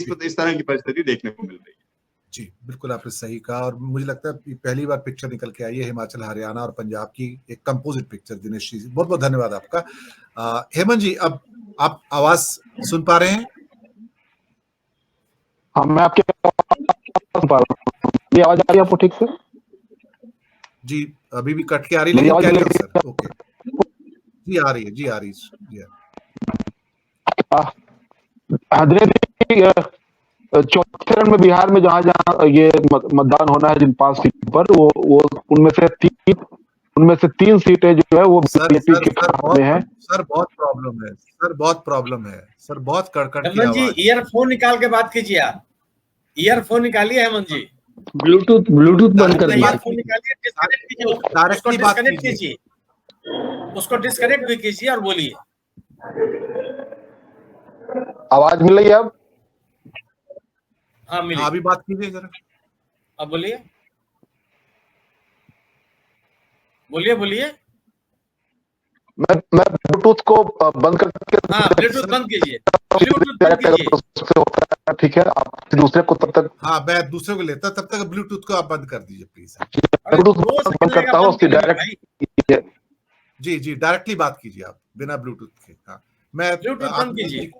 इस तरह की परिस्थिति देखने को मिल रही है। जी, बिल्कुल आपने सही कहा, और मुझे लगता है पहली बार पिक्चर निकल के आई है हिमाचल, हरियाणा और पंजाब की, एक कंपोजिट पिक्चर। दिनेश जी, बहुत बहुत धन्यवाद आपका। हेमंत जी, अब आप आवाज सुन पा रहे हैं? हाँ, मैं आपकी आवाज सुन पा रहा हूँ। ये आवाज आ रही है आपको ठीक से? जी, अभी भी कट के आ रही है, लेकिन कैरी ऑन सर। ओके, जी आ रही है, जी आ रही है, जी दिनेश जी, चौथे चरण में बिहार में जहां जहां ये मतदान होना है जिन 5 सीट पर, वो उनमें से 3 सीटें जो है वो बीजेपी के खाते में है। सर बहुत प्रॉब्लम है, सर बहुत प्रॉब्लम है, सर बहुत कड़कड़ की हेमंत जी, आवाज। ईयरफोन निकाल के बात कीजिए। आप ईयरफोन निकालिए हेमंत जी। ब्लूटूथ बंद कर दिया। ईयरफोन निकालिए, डिस्कनेक्ट कीजिए, उसको डिस्कनेक्ट कीजिए, उसको डिस्कनेक्ट भी कीजिए और बोलिए। आवाज मिल रही है अब? हाँ, मिली। अभी बात कीजिए जरा, अब बोलिए, बोलिए बोलिए। मैं ब्लूटूथ को बंद करके, हाँ, ब्लूटूथ बंद कीजिए, ब्लूटूथ बंद कीजिए। ठीक है, आप दूसरे को तब तक, हाँ मैं दूसरे को लेता, तब तक ब्लूटूथ को आप बंद कर दीजिए प्लीज। ब्लूटूथ बंद करता हूँ, उसकी डायरेक्ट, जी जी डायरेक्टली बात कीजिए आप बिना ब्लूटूथ के। हाँ, मैं ब्लूटूथ बंद कीजिए।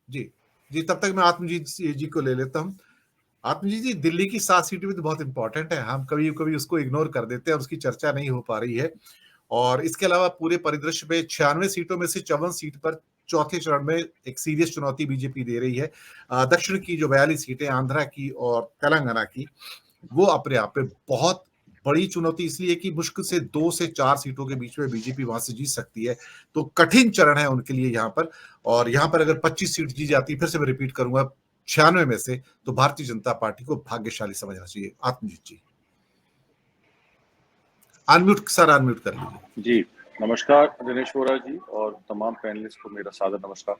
जी जी, तब तक मैं आत्मजीत जी को ले लेता हूँ। आत्मजीत जी, दिल्ली की 7 सीटें भी तो बहुत इंपॉर्टेंट है, हम कभी कभी उसको इग्नोर कर देते हैं और उसकी चर्चा नहीं हो पा रही है। और इसके अलावा पूरे परिदृश्य में 96 सीटों में से 54 सीट पर चौथे चरण में एक सीरियस चुनौती बीजेपी दे रही है। दक्षिण की जो 42 सीटें, आंध्रा की और तेलंगाना की, वो अपने आप में बहुत बड़ी चुनौती इसलिए कि मुश्किल से 2 से 4 सीटों के बीच में बीजेपी वहां से जीत सकती है। तो कठिन चरण है उनके लिए यहाँ पर। और यहाँ पर अगर 25 सीट जीत जाती, फिर से मैं रिपीट करूंगा, 96 में से, तो भारतीय जनता पार्टी को भाग्यशाली समझना चाहिए। आत्मजीत जी अनम्यूट, सर अनम्यूट कर लीजिए। जी, नमस्कार दिनेश वोरा जी और तमाम पैनलिस्ट को मेरा सादर नमस्कार।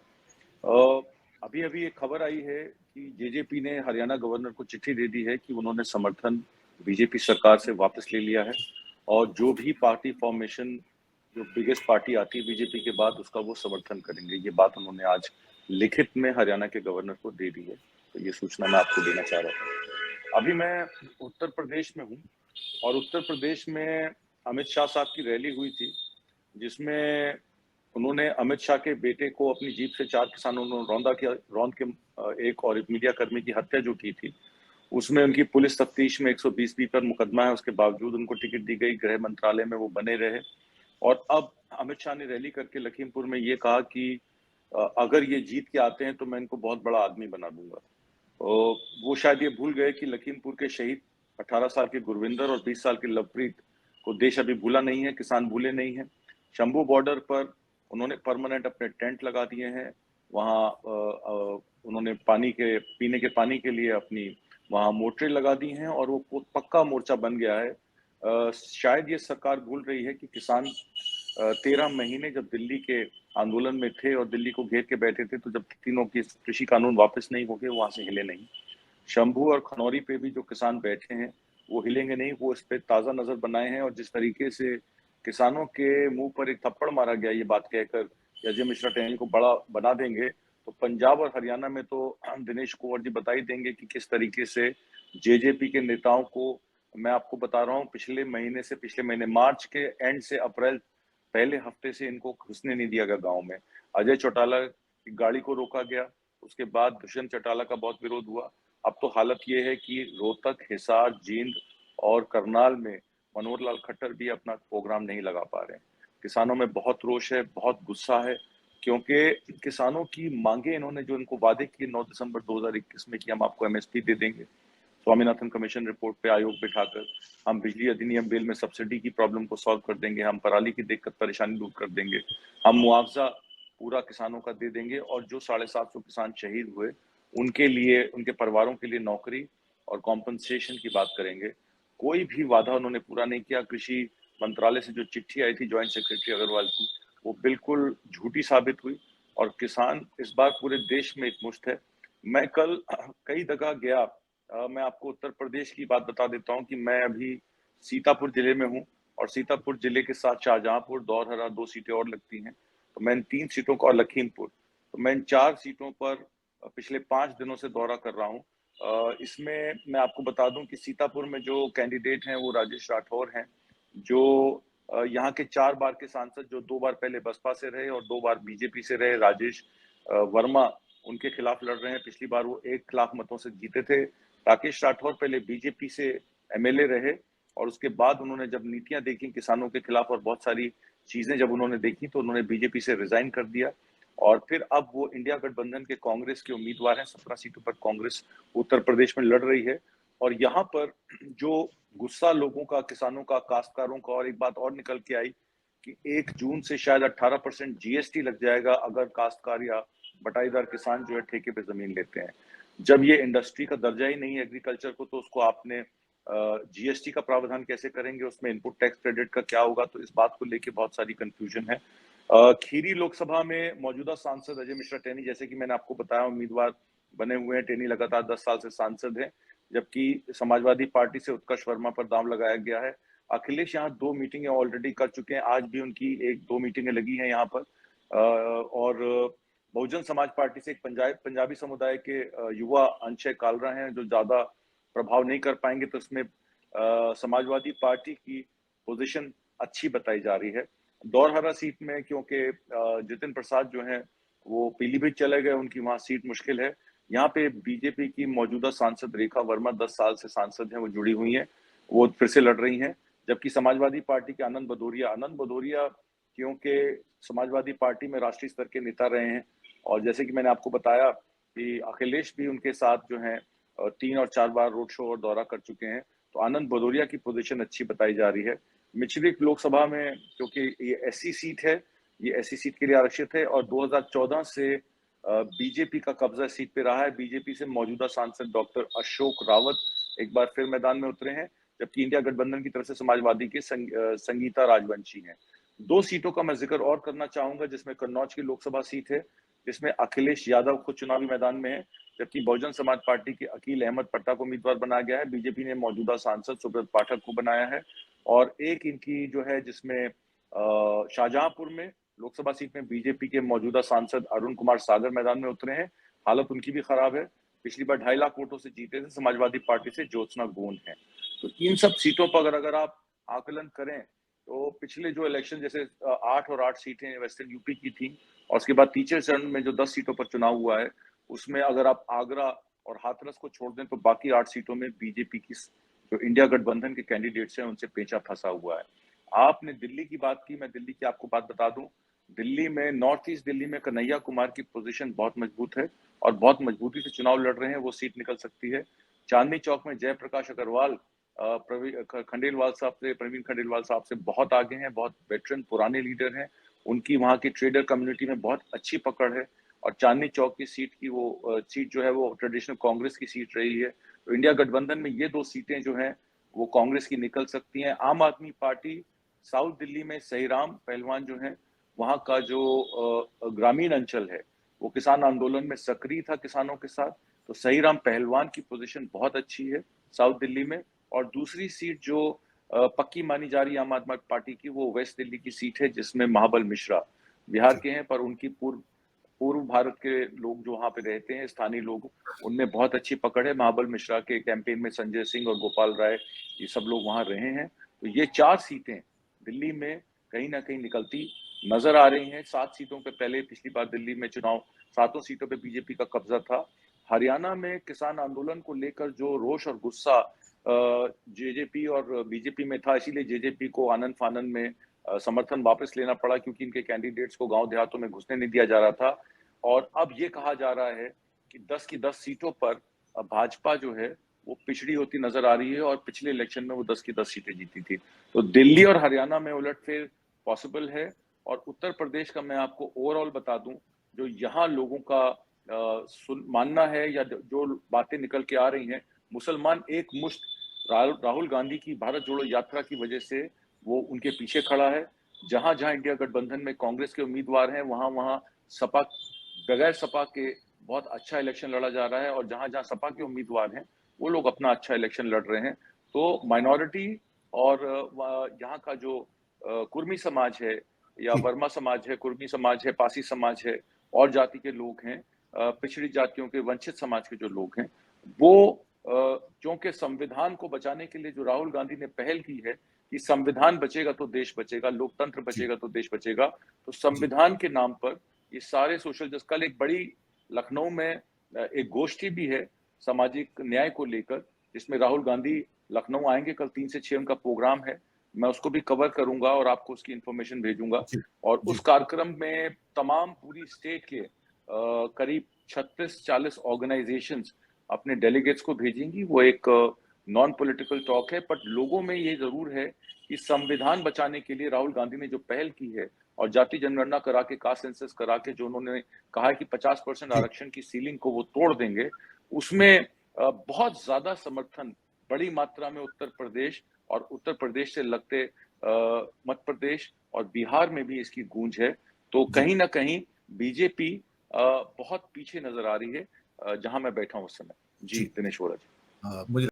अभी अभी एक खबर आई है कि जेजेपी ने हरियाणा गवर्नर को चिट्ठी दे दी है कि उन्होंने समर्थन बीजेपी सरकार से वापस ले लिया है, और जो भी पार्टी फॉर्मेशन, जो बिगेस्ट पार्टी आती है बीजेपी के बाद, उसका वो समर्थन करेंगे। ये बात उन्होंने आज लिखित में हरियाणा के गवर्नर को दे दी है। तो ये सूचना मैं आपको देना चाह रहा था। अभी मैं उत्तर प्रदेश में हूँ, और उत्तर प्रदेश में अमित शाह साहब की रैली हुई थी, जिसमें उन्होंने अमित शाह के बेटे को अपनी जीप से 4 किसानों ने रौंद के एक और एक मीडिया कर्मी की हत्या जो की थी, उसमें उनकी पुलिस तफ्तीश में 120B पर मुकदमा है। उसके बावजूद उनको टिकट दी गई, गृह मंत्रालय में वो बने रहे। और अब अमित शाह ने रैली करके लखीमपुर में ये कहा कि अगर ये जीत के आते हैं तो मैं इनको बहुत बड़ा आदमी बना दूंगा। वो शायद ये भूल गए कि लखीमपुर के शहीद 18 साल के गुरविंदर और 20 साल के लवप्रीत को देश अभी भूला नहीं है, किसान भूले नहीं है। शंभू बॉर्डर पर उन्होंने परमानेंट अपने टेंट लगा दिए हैं। वहाँ उन्होंने पीने के पानी के लिए अपनी वहाँ मोटरें लगा दी हैं, और वो पक्का मोर्चा बन गया है। शायद ये सरकार भूल रही है कि किसान 13 महीने जब दिल्ली के आंदोलन में थे और दिल्ली को घेर के बैठे थे, तो जब तीनों के कृषि कानून वापस नहीं हो गए, वहां से हिले नहीं। शंभू और खनौरी पे भी जो किसान बैठे हैं वो हिलेंगे नहीं। वो इस पे ताजा नजर बनाए हैं, और जिस तरीके से किसानों के मुंह पर एक थप्पड़ मारा गया ये बात कहकर कि अजय मिश्रा टैंक को बड़ा बना देंगे, तो पंजाब और हरियाणा में तो दिनेश कुंवर जी बता ही देंगे कि किस तरीके से जेजेपी के नेताओं को, मैं आपको बता रहा हूँ, पिछले महीने मार्च के एंड से अप्रैल पहले हफ्ते से इनको घुसने नहीं दिया गया गाँव में। अजय चौटाला की गाड़ी को रोका गया, उसके बाद दुष्यंत चौटाला का बहुत विरोध हुआ। अब तो हालत ये है कि रोहतक, हिसार, जींद और करनाल में मनोहर लाल खट्टर भी अपना प्रोग्राम नहीं लगा पा रहे हैं। किसानों में बहुत रोष है, बहुत गुस्सा है, क्योंकि किसानों की मांगे, इन्होंने जो इनको वादे किए 9 दिसंबर 2021 में कि हम आपको एमएसपी दे देंगे, स्वामीनाथन कमीशन रिपोर्ट पे आयोग बिठाकर, हम बिजली अधिनियम बिल में सब्सिडी की प्रॉब्लम को सॉल्व कर देंगे, हम पराली की दिक्कत परेशानी दूर कर देंगे, हम मुआवजा पूरा किसानों का दे देंगे, और जो 750 किसान शहीद हुए उनके लिए, उनके परिवारों के लिए नौकरी और कॉम्पनसेशन की बात करेंगे। कोई भी वादा उन्होंने पूरा नहीं किया। कृषि मंत्रालय से जो चिट्ठी आई थी ज्वाइंट सेक्रेटरी अग्रवाल की, वो बिल्कुल झूठी साबित हुई, और किसान इस बार पूरे देश में एकमुश्त है। मैं कल कई जगह गया। मैं आपको उत्तर प्रदेश की बात बता देता हूँ कि मैं अभी सीतापुर जिले में हूँ, और सीतापुर जिले के साथ शाहजहांपुर, दौरहरा 2 सीटें और लगती हैं। तो मैं इन 3 सीटों को, और लखीमपुर, तो मैं इन 4 सीटों पर पिछले 5 दिनों से दौरा कर रहा हूँ। इसमें मैं आपको बता दूं कि सीतापुर में जो कैंडिडेट हैं वो राजेश राठौर हैं, जो यहाँ के 4 बार के सांसद, जो 2 बार पहले बसपा से रहे और 2 बार बीजेपी से रहे, राजेश वर्मा उनके खिलाफ लड़ रहे हैं। पिछली बार वो 1 लाख मतों से जीते थे। राकेश राठौर पहले बीजेपी से एमएलए रहे और उसके बाद उन्होंने जब नीतियां देखी किसानों के खिलाफ और बहुत सारी चीजें जब उन्होंने देखी तो उन्होंने बीजेपी से रिजाइन कर दिया और फिर अब वो इंडिया गठबंधन के कांग्रेस के उम्मीदवार हैं। 17 सीटों पर कांग्रेस उत्तर प्रदेश में लड़ रही है और यहाँ पर जो गुस्सा लोगों का, किसानों का, काश्तकारों का, और एक बात और निकल के आई कि 1 जून से शायद 18% जीएसटी लग जाएगा अगर काश्तकार या बटाईदार किसान जो है ठेके पे जमीन लेते हैं। जब ये इंडस्ट्री का दर्जा ही नहीं है एग्रीकल्चर को, तो उसको आपने जीएसटी का प्रावधान कैसे करेंगे, उसमें इनपुट टैक्स क्रेडिट का क्या होगा? तो इस बात को लेके बहुत सारी कंफ्यूजन है। खीरी लोकसभा में मौजूदा सांसद अजय मिश्रा टेनी, जैसे कि मैंने आपको बताया, उम्मीदवार बने हुए हैं। टेनी लगातार 10 साल से सांसद हैं, जबकि समाजवादी पार्टी से उत्कर्ष वर्मा पर दांव लगाया गया है। अखिलेश यहाँ 2 मीटिंगें ऑलरेडी कर चुके हैं, आज भी उनकी 1-2 मीटिंगें लगी हैं यहाँ पर। और बहुजन समाज पार्टी से एक पंजाबी समुदाय के युवा अंशय कालरा हैं जो ज्यादा प्रभाव नहीं कर पाएंगे, तो इसमें समाजवादी पार्टी की पोजीशन अच्छी बताई जा रही है। दौरहरा सीट में क्योंकि जितिन प्रसाद जो हैं वो पीलीभीत चले गए, उनकी वहां सीट मुश्किल है। यहाँ पे बीजेपी की मौजूदा सांसद रेखा वर्मा 10 साल से सांसद हैं, वो जुड़ी हुई हैं, वो फिर से लड़ रही हैं। जबकि समाजवादी पार्टी के आनंद भदौरिया क्योंकि समाजवादी पार्टी में राष्ट्रीय स्तर के नेता रहे हैं और जैसे कि मैंने आपको बताया कि अखिलेश भी उनके साथ जो है 3 और 4 बार रोड शो और दौरा कर चुके हैं, तो आनंद भदौरिया की पोजीशन अच्छी बताई जा रही है। मिश्रिक लोकसभा में क्योंकि ये एससी सीट है, ये एससी सीट के लिए आरक्षित है और 2014 से बीजेपी का कब्जा सीट पे रहा है। बीजेपी से मौजूदा सांसद डॉक्टर अशोक रावत एक बार फिर मैदान में उतरे हैं, जबकि इंडिया गठबंधन की तरफ से समाजवादी के संगीता राजवंशी हैं। 2 सीटों का मैं जिक्र और करना चाहूंगा, जिसमें कन्नौज की लोकसभा सीट है, जिसमें अखिलेश यादव खुद चुनावी मैदान में है, जबकि बहुजन समाज पार्टी के अकील अहमद पट्टा को उम्मीदवार बनाया गया है। बीजेपी ने मौजूदा सांसद सुब्रत पाठक को बनाया है और एक इनकी जो है जिसमें शाहजहांपुर में लोकसभा सीट में बीजेपी के मौजूदा सांसद अरुण कुमार सागर मैदान में उतरे हैं। हालत उनकी भी खराब है, पिछली बार 2.5 लाख वोटों से जीते थे। समाजवादी पार्टी से ज्योत्सना गोंड है। तो इन सब सीटों पर अगर आप आकलन करें तो पिछले जो इलेक्शन जैसे 8 और 8 सीटें वेस्टर्न यूपी की थी और उसके बाद तीसरे चरण में जो 10 सीटों पर चुनाव हुआ है, उसमें अगर आप आगरा और हाथरस को छोड़ दें तो बाकी 8 सीटों में बीजेपी की जो इंडिया गठबंधन के कैंडिडेट्स हैं उनसे पेंचा फंसा हुआ है। आपने दिल्ली की बात की, मैं दिल्ली की आपको बात बता दूं। दिल्ली में, नॉर्थ ईस्ट दिल्ली में कन्हैया कुमार की पोजीशन बहुत मजबूत है और बहुत मजबूती से चुनाव लड़ रहे हैं, वो सीट निकल सकती है। चांदनी चौक में जयप्रकाश अग्रवाल प्रवीण खंडेलवाल साहब से बहुत आगे हैं, बहुत वेटरन पुराने लीडर हैं। उनकी वहाँ की ट्रेडर कम्युनिटी में बहुत अच्छी पकड़ है और चांदनी चौक की सीट की वो सीट जो है वो ट्रेडिशनल कांग्रेस की सीट रही है। तो इंडिया गठबंधन में ये 2 सीटें जो हैं वो कांग्रेस की निकल सकती हैं। आम आदमी पार्टी साउथ दिल्ली में सहीराम पहलवान जो है, वहाँ का जो ग्रामीण अंचल है वो किसान आंदोलन में सक्रिय था किसानों के साथ, तो सहीराम पहलवान की पोजीशन बहुत अच्छी है साउथ दिल्ली में। और दूसरी सीट जो पक्की मानी जा रही है आम आदमी पार्टी की, वो वेस्ट दिल्ली की सीट है, जिसमें महाबल मिश्रा बिहार के हैं पर उनकी पूर्व भारत के लोग जो वहां पे रहते हैं, स्थानीय लोग, उनमें बहुत अच्छी पकड़ है। महाबल मिश्रा के कैंपेन में संजय सिंह और गोपाल राय ये सब लोग वहां रहे हैं। तो ये 4 सीटें दिल्ली में कहीं ना कहीं निकलती नजर आ रही हैं। 7 सीटों पे पहले पिछली बार दिल्ली में चुनाव 7 सीटों पे बीजेपी का कब्जा था। हरियाणा में किसान आंदोलन को लेकर जो रोष और गुस्सा जेजेपी और बीजेपी में था, इसीलिए जेजेपी को आनंद फानन में समर्थन वापस लेना पड़ा, क्योंकि इनके कैंडिडेट्स को गांव देहातों में घुसने नहीं दिया जा रहा था। और अब ये कहा जा रहा है कि 10 की 10 सीटों पर भाजपा जो है वो पिछड़ी होती नजर आ रही है और पिछले इलेक्शन में वो 10 की 10 सीटें जीती थी। तो दिल्ली और हरियाणा में उलटफेर पॉसिबल है। और उत्तर प्रदेश का मैं आपको ओवरऑल बता दूं, जो यहाँ लोगों का मानना है या जो बातें निकल के आ रही हैं, मुसलमान एक मुश्त राहुल गांधी की भारत जोड़ो यात्रा की वजह से वो उनके पीछे खड़ा है। जहां जहां इंडिया गठबंधन में कांग्रेस के उम्मीदवार हैं, वहां वहां सपा, बगैर सपा के बहुत अच्छा इलेक्शन लड़ा जा रहा है और जहां जहां सपा के उम्मीदवार हैं वो लोग अपना अच्छा इलेक्शन लड़ रहे हैं। तो माइनॉरिटी और यहाँ का जो कुर्मी समाज है या वर्मा समाज है, कुर्मी समाज है, पासी समाज है और जाति के लोग हैं, पिछड़ी जातियों के, वंचित समाज के जो लोग हैं, वो क्योंकि संविधान को बचाने के लिए जो राहुल गांधी ने पहल की है कि संविधान बचेगा तो देश बचेगा, लोकतंत्र बचेगा तो देश बचेगा, तो संविधान के नाम पर ये सारे सोशल जस्ट, कल एक बड़ी लखनऊ में एक गोष्ठी भी है सामाजिक न्याय को लेकर, जिसमें राहुल गांधी लखनऊ आएंगे, कल 3 से 6 उनका प्रोग्राम है, मैं उसको भी कवर करूंगा और आपको उसकी इंफॉर्मेशन भेजूंगा। और उस कार्यक्रम में तमाम पूरी स्टेट के करीब 36-40 ऑर्गेनाइजेशंस अपने डेलीगेट्स को भेजेंगी। वो एक नॉन पॉलिटिकल टॉक है, बट लोगों में ये जरूर है कि संविधान बचाने के लिए राहुल गांधी ने जो पहल की है और जाति जनगणना करा के, कास्ट सेंसस करा के जो उन्होंने कहा है कि 50% आरक्षण की सीलिंग को वो तोड़ देंगे, उसमें बहुत ज्यादा समर्थन बड़ी मात्रा में उत्तर प्रदेश और उत्तर प्रदेश से लगते मध्य प्रदेश और बिहार में भी इसकी गूंज है। तो कहीं ना कहीं बीजेपी बहुत पीछे नजर आ रही है जहां मैं बैठा हूं उस समय। जी दिनेश वोरा जी। मुझे